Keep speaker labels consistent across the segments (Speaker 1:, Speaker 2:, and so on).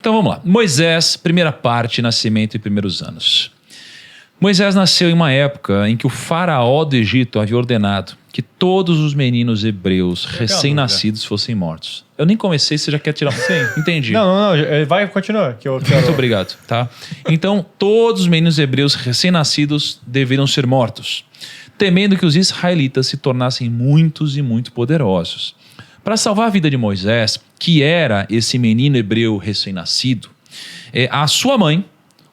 Speaker 1: Então vamos lá. Moisés, primeira parte, nascimento e primeiros anos. Moisés nasceu em uma época em que o faraó do Egito havia ordenado que todos os meninos hebreus recém-nascidos fossem mortos. Eu nem comecei, você já quer tirar... Sim. Entendi.
Speaker 2: Não, vai, continua. Que eu quero...
Speaker 1: Muito obrigado, tá? Então, todos os meninos hebreus recém-nascidos deveriam ser mortos, temendo que os israelitas se tornassem muitos e muito poderosos. Para salvar a vida de Moisés, que era esse menino hebreu recém-nascido, a sua mãe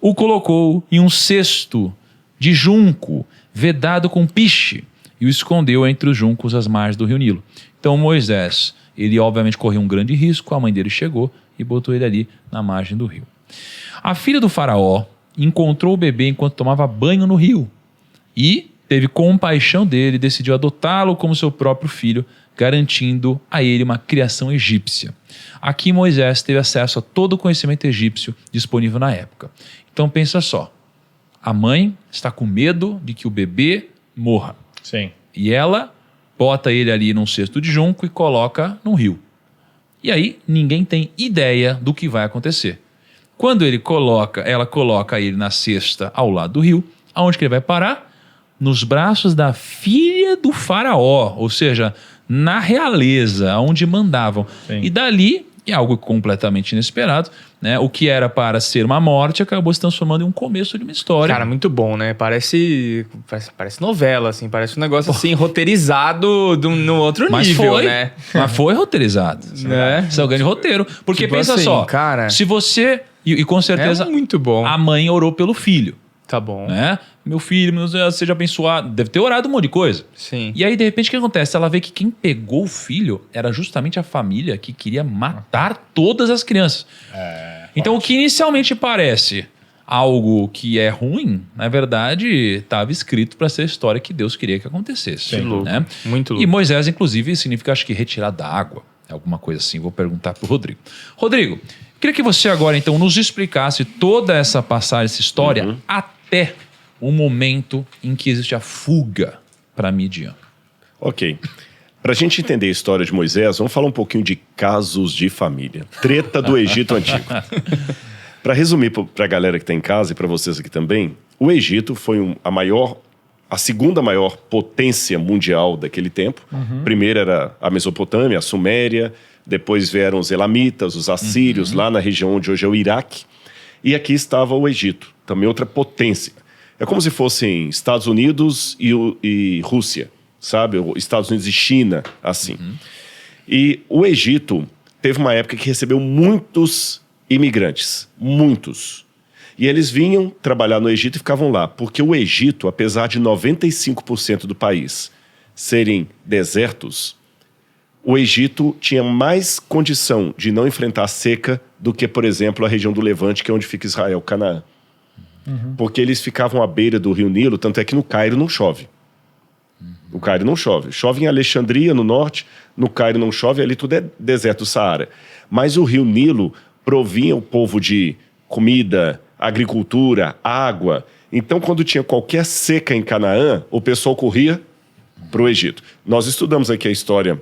Speaker 1: o colocou em um cesto de junco vedado com piche e o escondeu entre os juncos às margens do rio Nilo. Então Moisés, ele obviamente correu um grande risco, a mãe dele chegou e botou ele ali na margem do rio. A filha do faraó encontrou o bebê enquanto tomava banho no rio e teve compaixão dele e decidiu adotá-lo como seu próprio filho, garantindo a ele uma criação egípcia. Aqui Moisés teve acesso a todo o conhecimento egípcio disponível na época. Então pensa só, a mãe está com medo de que o bebê morra.
Speaker 2: Sim.
Speaker 1: E ela bota ele ali num cesto de junco e coloca no rio. E aí ninguém tem ideia do que vai acontecer. Quando ela coloca ele na cesta ao lado do rio, aonde que ele vai parar? Nos braços da filha do faraó, ou seja, na realeza, onde mandavam.
Speaker 2: Sim.
Speaker 1: E dali, é algo completamente inesperado, né? O que era para ser uma morte acabou se transformando em um começo de uma história.
Speaker 3: Cara, muito bom, né? Parece novela, assim. Parece um negócio assim, roteirizado no outro nível, né?
Speaker 1: Mas foi roteirizado.
Speaker 3: Né?
Speaker 1: Isso é o grande roteiro. Porque
Speaker 3: Tipo
Speaker 1: pensa
Speaker 3: assim,
Speaker 1: só,
Speaker 3: cara,
Speaker 1: se você... E com certeza
Speaker 3: é muito bom.
Speaker 1: a mãe orou pelo filho.
Speaker 3: Tá bom.
Speaker 1: Né? Meu filho, seja abençoado. Deve ter orado um monte de coisa.
Speaker 3: Sim.
Speaker 1: E aí, de repente, o que acontece? Ela vê que quem pegou o filho era justamente a família que queria matar todas as crianças. Então, o que inicialmente parece algo que é ruim, na verdade, estava escrito para ser a história que Deus queria que acontecesse.
Speaker 3: Sim, louco.
Speaker 1: Né?
Speaker 3: Muito louco.
Speaker 1: E Moisés, inclusive, significa, acho que, retirar da água. É alguma coisa assim. Vou perguntar para o Rodrigo. Rodrigo, queria que você agora, então, nos explicasse toda essa passagem, essa história, até o momento em que existe a fuga para Midian.
Speaker 4: Ok. Para a gente entender a história de Moisés, vamos falar um pouquinho de casos de família. Treta do Egito Antigo. Para resumir para a galera que está em casa e para vocês aqui também, o Egito foi a segunda maior potência mundial daquele tempo. Primeiro era a Mesopotâmia, a Suméria, depois vieram os Elamitas, os Assírios, lá na região onde hoje é o Iraque. E aqui estava o Egito, também outra potência. É como se fossem Estados Unidos e Rússia, sabe? Estados Unidos e China, assim. E o Egito teve uma época que recebeu muitos imigrantes, muitos. E eles vinham trabalhar no Egito e ficavam lá, porque o Egito, apesar de 95% do país serem desertos, o Egito tinha mais condição de não enfrentar a seca do que, por exemplo, a região do Levante, que é onde fica Israel, Canaã. Porque eles ficavam à beira do rio Nilo, tanto é que no Cairo não chove. No Cairo não chove. Chove em Alexandria, no norte, no Cairo não chove, ali tudo é deserto do Saara. Mas o rio Nilo provinha o povo de comida, agricultura, água. Então, quando tinha qualquer seca em Canaã, o pessoal corria para o Egito. Nós estudamos aqui a história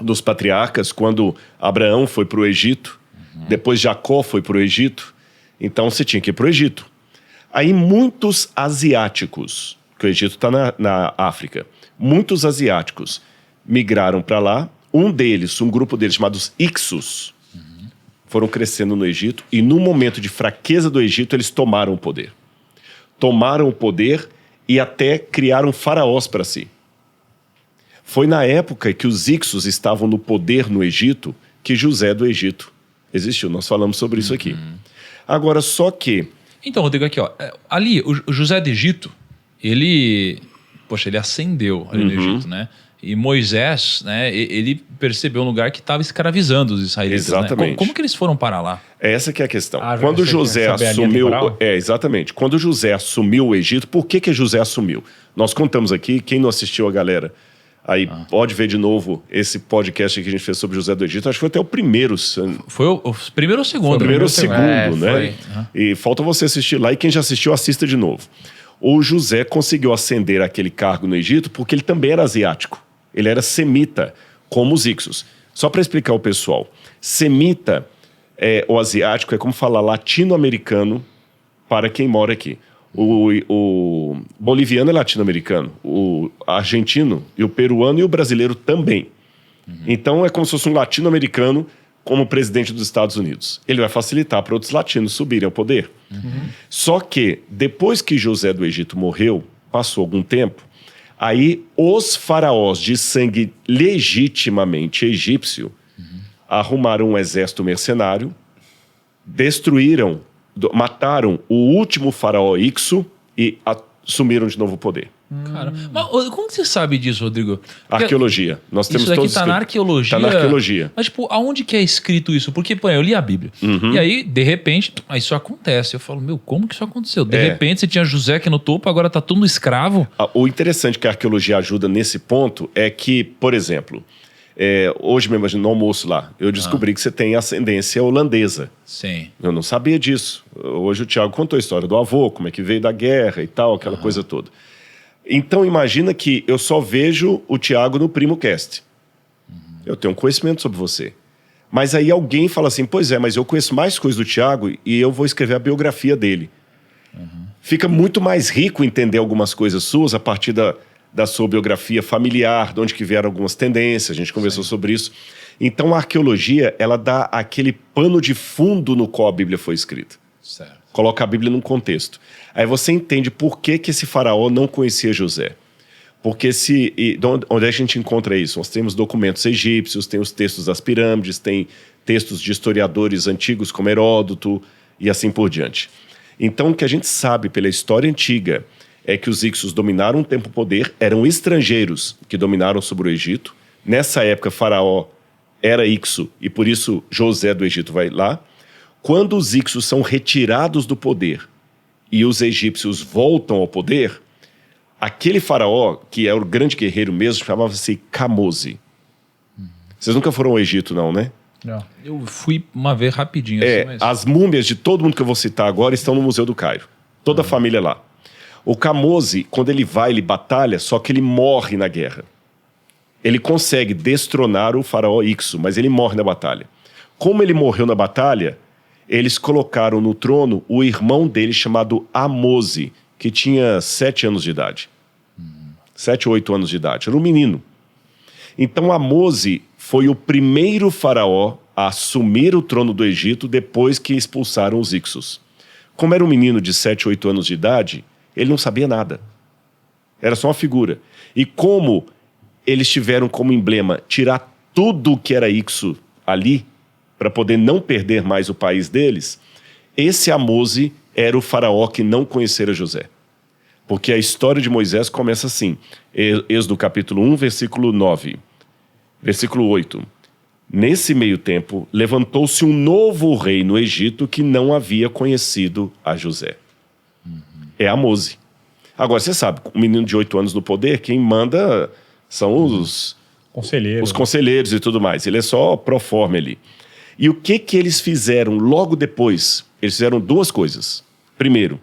Speaker 4: dos patriarcas, quando Abraão foi para o Egito, depois Jacó foi para o Egito, então você tinha que ir para o Egito. Aí muitos asiáticos, que o Egito está na África, muitos asiáticos migraram para lá. Um grupo deles, chamados Ixos, foram crescendo no Egito e no momento de fraqueza do Egito, eles tomaram o poder. Tomaram o poder e até criaram faraós para si. Foi na época que os Ixos estavam no poder no Egito que José do Egito existiu. Nós falamos sobre isso aqui. Agora, só que...
Speaker 1: Então, Rodrigo, aqui, ó, ali, o José do Egito, ele ascendeu ali no Egito, né? E Moisés, né, ele percebeu um lugar que estava escravizando os israelitas.
Speaker 4: Exatamente.
Speaker 1: Né? Como que eles foram parar lá?
Speaker 4: Essa que é a questão. Quando José assumiu... exatamente. Quando José assumiu o Egito, por que José assumiu? Nós contamos aqui, quem não assistiu, a galera, aí pode ver de novo esse podcast que a gente fez sobre José do Egito. Acho que foi até o primeiro.
Speaker 1: Foi o primeiro ou segundo?
Speaker 4: Foi o primeiro ou segundo, né?
Speaker 1: Foi.
Speaker 4: E falta você assistir lá, e quem já assistiu, assista de novo. O José conseguiu ascender aquele cargo no Egito porque ele também era asiático. Ele era semita, como os Ixos. Só para explicar ao pessoal. Semita o asiático é como falar latino-americano para quem mora aqui. O boliviano é latino-americano, o argentino e o peruano e o brasileiro também. Então é como se fosse um latino-americano como presidente dos Estados Unidos. Ele vai facilitar para outros latinos subirem ao poder. Só que depois que José do Egito morreu, passou algum tempo, aí os faraós de sangue legitimamente egípcio arrumaram um exército mercenário, destruíram, mataram o último faraó Ixo e assumiram de novo o poder.
Speaker 1: Cara, mas como que você sabe disso, Rodrigo? Porque
Speaker 4: Arqueologia. Nós temos
Speaker 1: isso daqui
Speaker 4: todos
Speaker 1: tá na arqueologia.
Speaker 4: Tá na arqueologia.
Speaker 1: Mas, tipo, aonde que é escrito isso? Porque, pô, eu li a Bíblia. E aí, de repente, isso acontece. Eu falo, como que isso aconteceu? De repente, você tinha José aqui no topo, agora tá todo mundo escravo.
Speaker 4: O interessante que a arqueologia ajuda nesse ponto é que, por exemplo, hoje mesmo, no almoço lá, eu descobri que você tem ascendência holandesa.
Speaker 1: Sim.
Speaker 4: Eu não sabia disso. Hoje o Tiago contou a história do avô, como é que veio da guerra e tal, aquela coisa toda. Então imagina que eu só vejo o Tiago no PrimoCast. Eu tenho um conhecimento sobre você. Mas aí alguém fala assim, pois é, mas eu conheço mais coisas do Tiago e eu vou escrever a biografia dele. Fica muito mais rico entender algumas coisas suas a partir da sua biografia familiar, de onde que vieram algumas tendências, a gente conversou sobre isso. Então a arqueologia, ela dá aquele pano de fundo no qual a Bíblia foi escrita.
Speaker 1: Certo.
Speaker 4: Coloca a Bíblia num contexto. Aí você entende por que esse faraó não conhecia José. Porque onde a gente encontra isso? Nós temos documentos egípcios, tem os textos das pirâmides, tem textos de historiadores antigos como Heródoto e assim por diante. Então o que a gente sabe pela história antiga é que os Ixos dominaram um tempo o poder, eram estrangeiros que dominaram sobre o Egito. Nessa época, faraó era Ixo e por isso José do Egito vai lá. Quando os Ixos são retirados do poder e os egípcios voltam ao poder, aquele faraó, que é o grande guerreiro mesmo, chamava-se Camose. Vocês nunca foram ao Egito, não, né?
Speaker 2: Não.
Speaker 1: Eu fui uma vez rapidinho. Assim, mas...
Speaker 4: As múmias de todo mundo que eu vou citar agora estão no Museu do Cairo. Toda a família lá. O Camose, quando ele vai, ele batalha, só que ele morre na guerra. Ele consegue destronar o faraó Ixo, mas ele morre na batalha. Como ele morreu na batalha, eles colocaram no trono o irmão dele chamado Amose, que tinha 7 anos de idade. 7 ou 8 anos de idade. Era um menino. Então Amose foi o primeiro faraó a assumir o trono do Egito depois que expulsaram os Ixos. Como era um menino de 7 ou 8 anos de idade, ele não sabia nada. Era só uma figura. E como eles tiveram como emblema tirar tudo que era Ixo ali, para poder não perder mais o país deles, esse Amose era o faraó que não conhecera José. Porque a história de Moisés começa assim, Êxodo capítulo 1, versículo 9, versículo 8. Nesse meio tempo, levantou-se um novo rei no Egito que não havia conhecido a José. É Amose. Agora, você sabe, um menino de 8 anos no poder, quem manda são os conselheiros e tudo mais. Ele é só pro forma ali. E o que eles fizeram logo depois? Eles fizeram 2 coisas. Primeiro,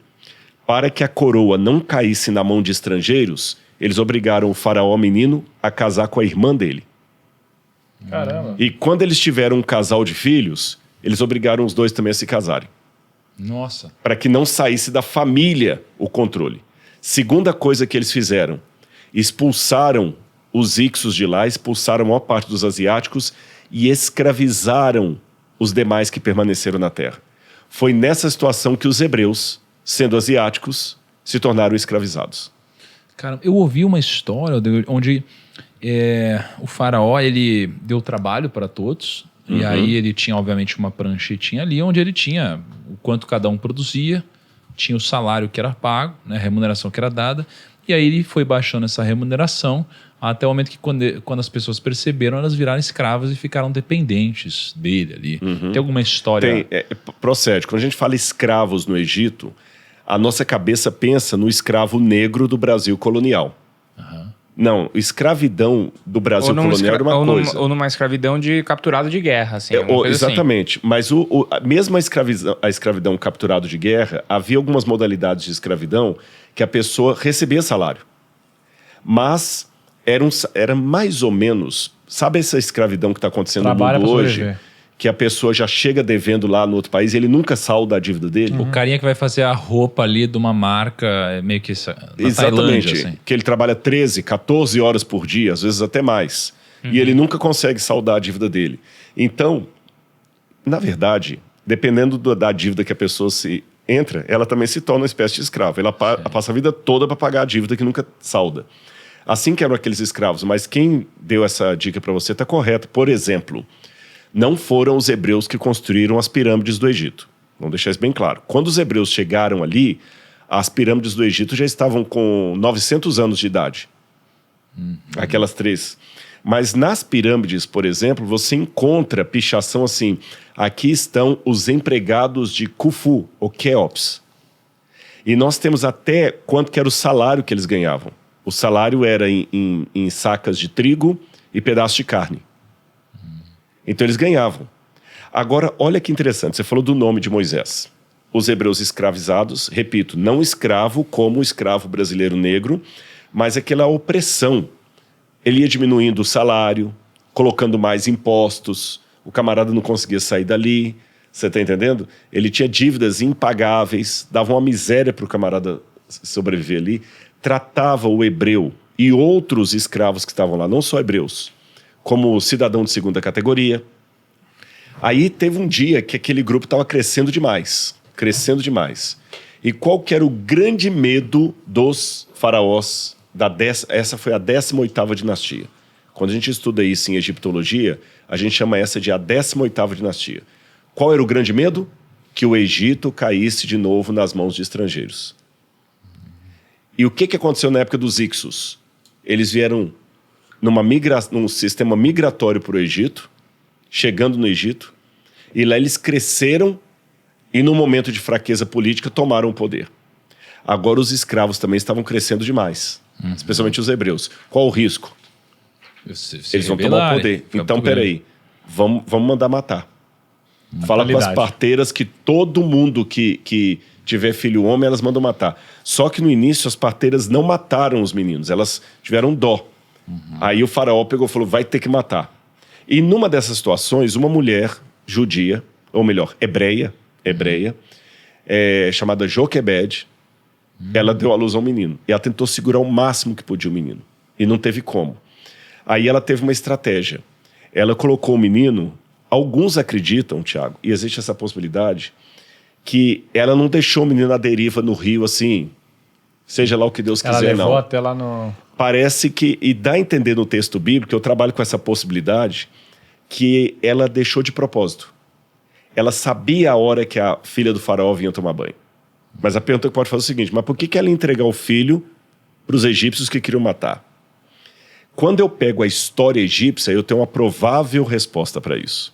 Speaker 4: para que a coroa não caísse na mão de estrangeiros, eles obrigaram o faraó menino a casar com a irmã dele.
Speaker 2: Caramba.
Speaker 4: E quando eles tiveram um casal de filhos, eles obrigaram os 2 também a se casarem.
Speaker 1: Nossa.
Speaker 4: Para que não saísse da família o controle. Segunda coisa que eles fizeram, expulsaram os Ixos de lá, expulsaram a maior parte dos asiáticos e escravizaram os demais que permaneceram na terra. Foi nessa situação que os hebreus, sendo asiáticos, se tornaram escravizados.
Speaker 1: Cara, eu ouvi uma história onde o faraó ele deu trabalho para todos. E aí ele tinha, obviamente, uma pranchetinha ali onde ele tinha o quanto cada um produzia, tinha o salário que era pago, né, a remuneração que era dada. E aí ele foi baixando essa remuneração até o momento que quando as pessoas perceberam, elas viraram escravas e ficaram dependentes dele ali. Tem alguma história?
Speaker 4: Procede. Quando a gente fala escravos no Egito, a nossa cabeça pensa no escravo negro do Brasil colonial. Não, escravidão do Brasil colonial era uma coisa.
Speaker 3: Ou numa escravidão de capturado de guerra, assim.
Speaker 4: Exatamente. Assim. Mas mesmo a escravidão capturado de guerra, havia algumas modalidades de escravidão que a pessoa recebia salário. Mas era mais ou menos... Sabe essa escravidão que está acontecendo no mundo hoje? que a pessoa já chega devendo lá no outro país e ele nunca salda a dívida dele.
Speaker 1: O carinha que vai fazer a roupa ali de uma marca meio que na
Speaker 4: Exatamente,
Speaker 1: Tailândia, assim.
Speaker 4: que ele trabalha 13, 14 horas por dia, às vezes até mais. E ele nunca consegue saldar a dívida dele. Então, na verdade, dependendo da dívida que a pessoa se entra, ela também se torna uma espécie de escravo. Ela passa a vida toda para pagar a dívida que nunca salda. Assim que eram aqueles escravos. Mas quem deu essa dica para você está correto. Por exemplo, não foram os hebreus que construíram as pirâmides do Egito. Vamos deixar isso bem claro. Quando os hebreus chegaram ali, as pirâmides do Egito já estavam com 900 anos de idade. Aquelas 3. Mas nas pirâmides, por exemplo, você encontra pichação assim. Aqui estão os empregados de Khufu, ou Quéops. E nós temos até quanto que era o salário que eles ganhavam. O salário era em sacas de trigo e pedaços de carne. Então eles ganhavam. Agora, olha que interessante, você falou do nome de Moisés. Os hebreus escravizados, repito, não escravo como o escravo brasileiro negro, mas aquela opressão. Ele ia diminuindo o salário, colocando mais impostos, o camarada não conseguia sair dali, você está entendendo? Ele tinha dívidas impagáveis, dava uma miséria para o camarada sobreviver ali, tratava o hebreu e outros escravos que estavam lá, não só hebreus, como cidadão de segunda categoria. Aí teve um dia que aquele grupo estava crescendo demais. E qual que era o grande medo dos faraós? Essa foi a 18ª dinastia. Quando a gente estuda isso em egiptologia, a gente chama essa de a 18ª dinastia. Qual era o grande medo? Que o Egito caísse de novo nas mãos de estrangeiros. E o que aconteceu na época dos Ixos? Eles vieram num sistema migratório para o Egito, chegando no Egito, e lá eles cresceram e, num momento de fraqueza política, tomaram o poder. Agora os escravos também estavam crescendo demais, especialmente os hebreus. Qual o risco? Eles vão tomar o poder. Então, peraí, vamos mandar matar. Fala com as parteiras que todo mundo que tiver filho homem, elas mandam matar. Só que no início as parteiras não mataram os meninos, elas tiveram dó. Aí o faraó pegou e falou, vai ter que matar. E numa dessas situações, uma mulher judia, ou melhor, hebreia, chamada Joquebed, ela deu à luz a um menino. E ela tentou segurar o máximo que podia o menino. E não teve como. Aí ela teve uma estratégia. Ela colocou o menino, alguns acreditam, Tiago, e existe essa possibilidade, que ela não deixou o menino à deriva no rio assim, seja lá o que Deus quiser, não.
Speaker 2: Ela levou até lá no...
Speaker 4: Parece que, e dá a entender no texto bíblico, eu trabalho com essa possibilidade, que ela deixou de propósito. Ela sabia a hora que a filha do faraó vinha tomar banho. Mas a pergunta que pode fazer é o seguinte, mas por que ela ia entregar o filho para os egípcios que queriam matar? Quando eu pego a história egípcia, eu tenho uma provável resposta para isso.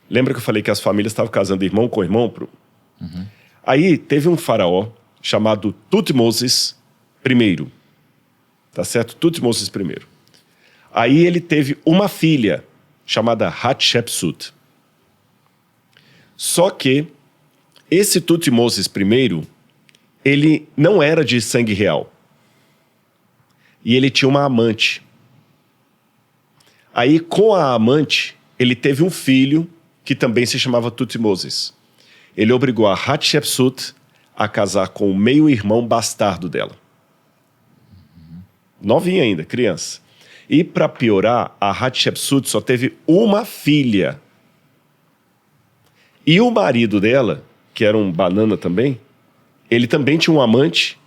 Speaker 4: Lembra que eu falei que as famílias estavam casando irmão com irmão? Aí teve um faraó chamado Tutmoses I. Tá certo? Tutmoses I. Aí ele teve uma filha chamada Hatshepsut. Só que esse Tutmoses I, ele não era de sangue real. E ele tinha uma amante. Aí, com a amante, ele teve um filho que também se chamava Tutmoses. Ele obrigou a Hatshepsut a casar com o meio-irmão bastardo dela. Novinha ainda, criança. E, para piorar, a Hatshepsut só teve uma filha. E o marido dela, que era um banana também, ele também tinha um amante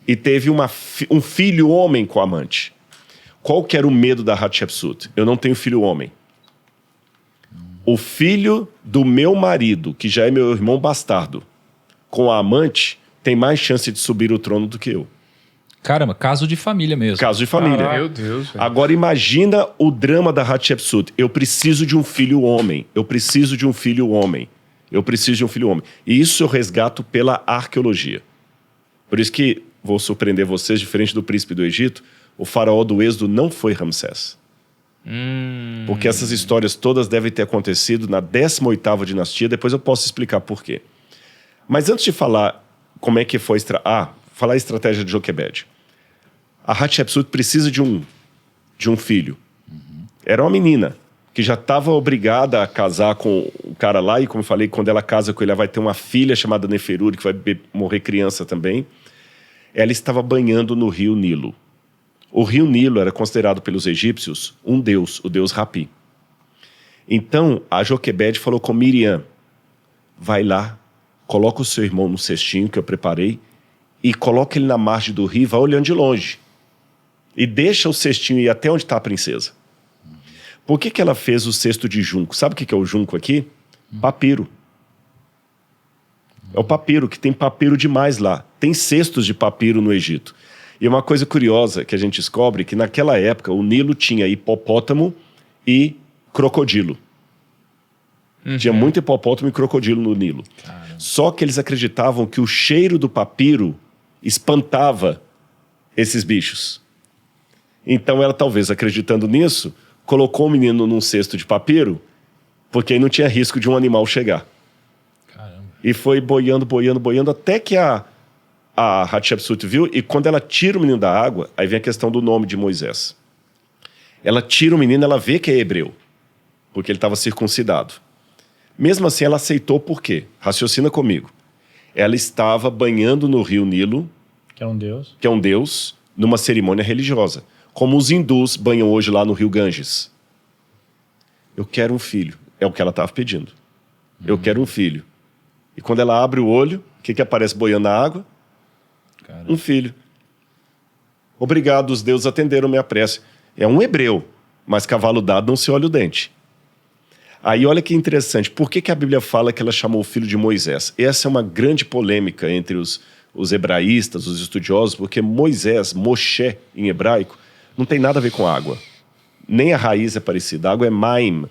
Speaker 4: e teve um filho homem com a amante. Qual que era o medo da Hatshepsut? Eu não tenho filho homem. O filho do meu marido, que já é meu irmão bastardo, com a amante, tem mais chance de subir o trono do que eu.
Speaker 1: Caramba, caso de família mesmo.
Speaker 4: Caso de família.
Speaker 2: Caraca.
Speaker 3: Meu Deus. Velho.
Speaker 4: Agora imagina o drama da Hatshepsut. Eu preciso de um filho homem. Eu preciso de um filho homem. Eu preciso de um filho homem. E isso eu resgato pela arqueologia. Por isso que, vou surpreender vocês, diferente do príncipe do Egito, o faraó do Êxodo não foi Ramsés. Porque essas histórias todas devem ter acontecido na 18ª dinastia, depois eu posso explicar por quê. Mas antes de falar como é que foi... falar a estratégia de Joquebed. A Hatshepsut precisa de um filho. Era uma menina. que já estava obrigada a casar com o cara lá, e como eu falei, quando ela casa com ele, ela vai ter uma filha chamada Neferuri, que vai morrer criança também. Ela estava banhando no rio Nilo. O rio Nilo era considerado pelos egípcios um deus, o deus Rapi. Então, a Joquebede falou com Miriam, vai lá, coloca o seu irmão no cestinho que eu preparei e coloca ele na margem do rio e vai olhando de longe. E deixa o cestinho ir até onde está a princesa. Por que ela fez o cesto de junco? Sabe o que é o junco aqui? Papiro. É o papiro, que tem papiro demais lá. Tem cestos de papiro no Egito. E uma coisa curiosa que a gente descobre, que naquela época o Nilo tinha hipopótamo e crocodilo. Tinha muito hipopótamo e crocodilo no Nilo.
Speaker 1: Caramba.
Speaker 4: Só que eles acreditavam que o cheiro do papiro espantava esses bichos. Então ela, talvez acreditando nisso, colocou o menino num cesto de papiro, porque aí não tinha risco de um animal chegar.
Speaker 1: Caramba.
Speaker 4: E foi boiando, boiando, boiando, até que a Hatshepsut viu, e quando ela tira o menino da água, aí vem a questão do nome de Moisés. Ela tira o menino, ela vê que é hebreu, porque ele estava circuncidado. Mesmo assim, ela aceitou por quê? Raciocina comigo. Ela estava banhando no rio Nilo,
Speaker 2: Que é um deus.
Speaker 4: que é um deus, numa cerimônia religiosa. Como os hindus banham hoje lá no rio Ganges. Eu quero um filho. É o que ela estava pedindo. Eu quero um filho. E quando ela abre o olho, o que aparece boiando na água?
Speaker 1: Caramba.
Speaker 4: Um filho. Obrigado, os deuses atenderam minha prece. É um hebreu, mas cavalo dado não se olha o dente. Aí olha que interessante, por que a Bíblia fala que ela chamou o filho de Moisés? Essa é uma grande polêmica entre os hebraístas, os estudiosos, porque Moisés, Moshe em hebraico, não tem nada a ver com água. Nem a raiz é parecida. A água é maim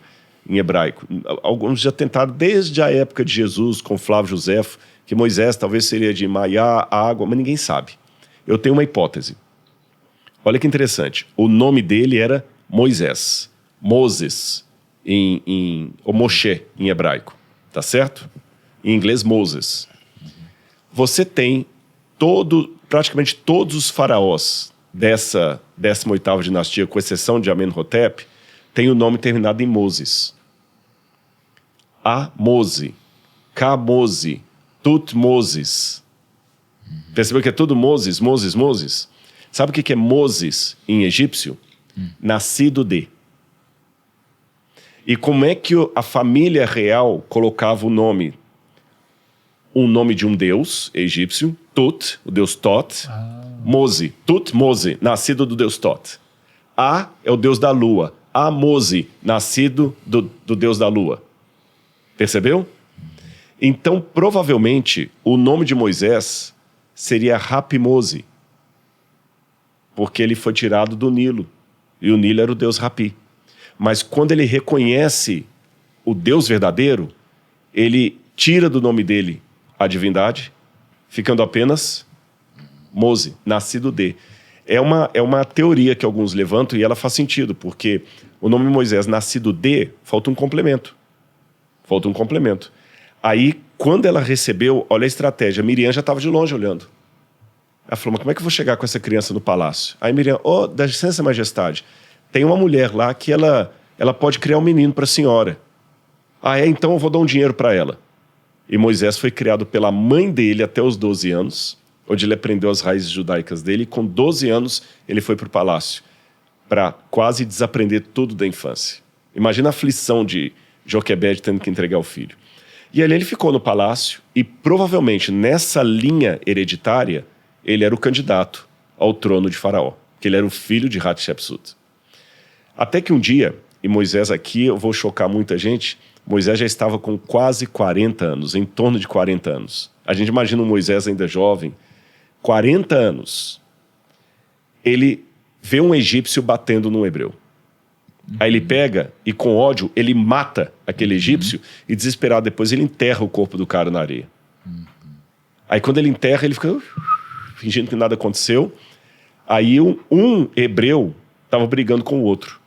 Speaker 4: em hebraico. Alguns já tentaram desde a época de Jesus, com Flávio Josefo, que Moisés talvez seria de Maiá, água, mas ninguém sabe. Eu tenho uma hipótese. Olha que interessante. O nome dele era Moisés. Moses, ou Moshe em hebraico. Tá certo? Em inglês, Moses. Você tem praticamente todos os faraós dessa 18ª dinastia, com exceção de Amenhotep, tem o nome terminado em Moses. Amose, Kamose, Tutmoses. Percebeu que é tudo Moses, Moses, Moses? Sabe o que é Moses em egípcio? Nascido de. E como é que a família real colocava o nome? Um nome de um deus egípcio, Tut, o deus Tot. Mose, Tutmose, nascido do deus Tot. A é o deus da lua. Amose, nascido do deus da lua. Percebeu? Então, provavelmente, o nome de Moisés seria Rapimose, porque ele foi tirado do Nilo. E o Nilo era o deus Rapi. Mas quando ele reconhece o Deus verdadeiro, ele tira do nome dele a divindade, ficando apenas Mose, nascido de. É uma teoria que alguns levantam e ela faz sentido, porque o nome Moisés, nascido de, falta um complemento. Falta um complemento. Aí, quando ela recebeu, olha a estratégia, Miriam já estava de longe olhando. Ela falou, mas como é que eu vou chegar com essa criança no palácio? Aí Miriam, dá licença, majestade, tem uma mulher lá que ela pode criar um menino para a senhora. Então eu vou dar um dinheiro para ela. E Moisés foi criado pela mãe dele até os 12 anos, onde ele aprendeu as raízes judaicas dele, e com 12 anos ele foi para o palácio, para quase desaprender tudo da infância. Imagina a aflição de Joquebede tendo que entregar o filho. E ali ele ficou no palácio, e provavelmente nessa linha hereditária, ele era o candidato ao trono de Faraó, que ele era o filho de Hatshepsut. Até que um dia, e Moisés aqui, eu vou chocar muita gente, Moisés já estava com quase 40 anos, em torno de 40 anos. A gente imagina um Moisés ainda jovem, 40 anos. Ele vê um egípcio batendo num hebreu. Aí ele pega e com ódio, ele mata aquele egípcio e desesperado depois ele enterra o corpo do cara na areia. Aí quando ele enterra, ele fica fingindo que nada aconteceu. Aí um hebreu estava brigando com o outro.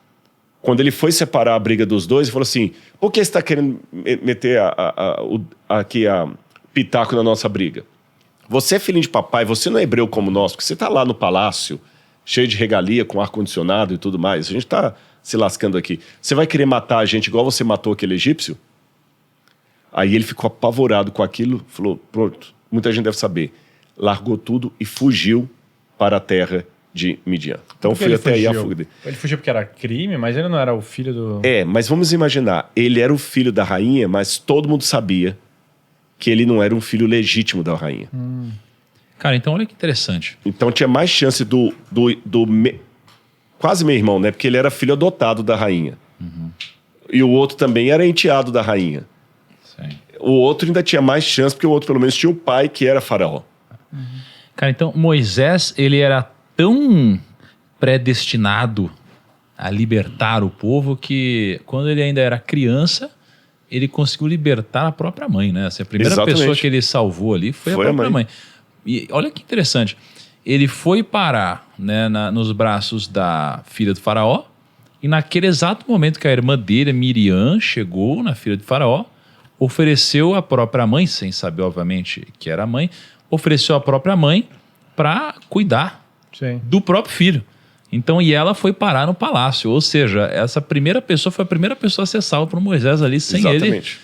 Speaker 4: Quando ele foi separar a briga dos dois, ele falou assim, por que você está querendo meter aqui a pitaco na nossa briga? Você é filhinho de papai, você não é hebreu como nós, porque você está lá no palácio, cheio de regalia, com ar-condicionado e tudo mais. A gente tá se lascando aqui. Você vai querer matar a gente igual você matou aquele egípcio? Aí ele ficou apavorado com aquilo, falou, pronto, muita gente deve saber. Largou tudo e fugiu para a terra de Midian. Então
Speaker 2: Por que
Speaker 4: foi
Speaker 2: ele
Speaker 4: até aí a
Speaker 2: fugiu?
Speaker 4: fuga dele.
Speaker 2: Ele fugiu porque era crime, mas ele não era o filho do...
Speaker 4: Mas vamos imaginar, ele era o filho da rainha, mas todo mundo sabia que ele não era um filho legítimo da rainha.
Speaker 1: Cara, então olha que interessante.
Speaker 4: Então tinha mais chance quase meio-irmão, né? Porque ele era filho adotado da rainha. E o outro também era enteado da rainha.
Speaker 1: Sim.
Speaker 4: O outro ainda tinha mais chance, porque o outro pelo menos tinha o pai, que era faraó.
Speaker 1: Cara, então Moisés, ele era tão predestinado a libertar o povo que quando ele ainda era criança, ele conseguiu libertar a própria mãe, né? Assim, a primeira
Speaker 4: Exatamente.
Speaker 1: pessoa que ele salvou ali foi a própria mãe. E olha que interessante, ele foi parar, né, nos braços da filha do faraó, e naquele exato momento que a irmã dele, Miriam, chegou na filha do faraó, ofereceu a própria mãe, sem saber obviamente que era a mãe, ofereceu a própria mãe para cuidar
Speaker 2: Sim.
Speaker 1: do próprio filho. Então, e ela foi parar no palácio. Ou seja, essa primeira pessoa foi a primeira pessoa a ser salva por Moisés ali, sem
Speaker 4: Exatamente.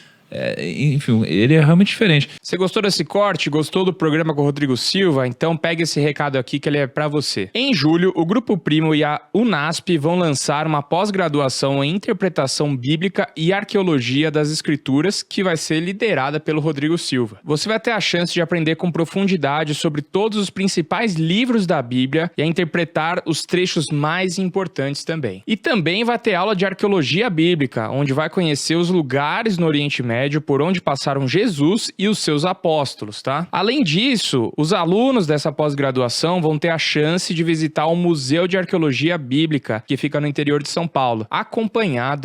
Speaker 1: enfim, ele é realmente diferente.
Speaker 3: Você gostou desse corte? Gostou do programa com o Rodrigo Silva? Então pega esse recado aqui que ele é pra você. Em julho, o Grupo Primo e a Unasp vão lançar uma pós-graduação em Interpretação Bíblica e Arqueologia das Escrituras, que vai ser liderada pelo Rodrigo Silva. Você vai ter a chance de aprender com profundidade sobre todos os principais livros da Bíblia e a interpretar os trechos mais importantes também. E também vai ter aula de Arqueologia Bíblica, onde vai conhecer os lugares no Oriente Médio por onde passaram Jesus e os seus apóstolos, tá? Além disso, os alunos dessa pós-graduação vão ter a chance de visitar o Museu de Arqueologia Bíblica, que fica no interior de São Paulo,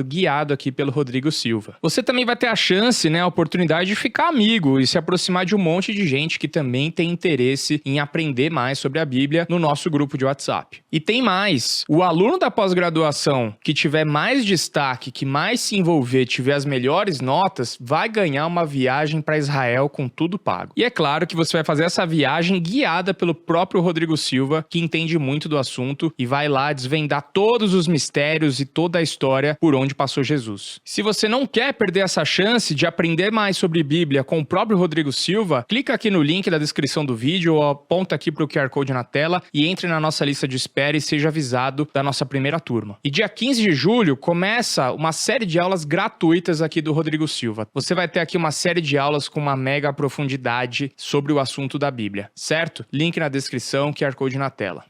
Speaker 3: guiado aqui pelo Rodrigo Silva. Você também vai ter a chance, né, a oportunidade de ficar amigo e se aproximar de um monte de gente que também tem interesse em aprender mais sobre a Bíblia no nosso grupo de WhatsApp. E tem mais, o aluno da pós-graduação que tiver mais destaque, que mais se envolver, tiver as melhores notas, vai ganhar uma viagem para Israel com tudo pago. E é claro que você vai fazer essa viagem guiada pelo próprio Rodrigo Silva, que entende muito do assunto e vai lá desvendar todos os mistérios e toda a história por onde passou Jesus. Se você não quer perder essa chance de aprender mais sobre Bíblia com o próprio Rodrigo Silva, clica aqui no link da descrição do vídeo ou aponta aqui para o QR Code na tela e entre na nossa lista de espera e seja avisado da nossa primeira turma. E dia 15 de julho começa uma série de aulas gratuitas aqui do Rodrigo Silva. Você vai ter aqui uma série de aulas com uma mega profundidade sobre o assunto da Bíblia, certo? Link na descrição, QR Code na tela.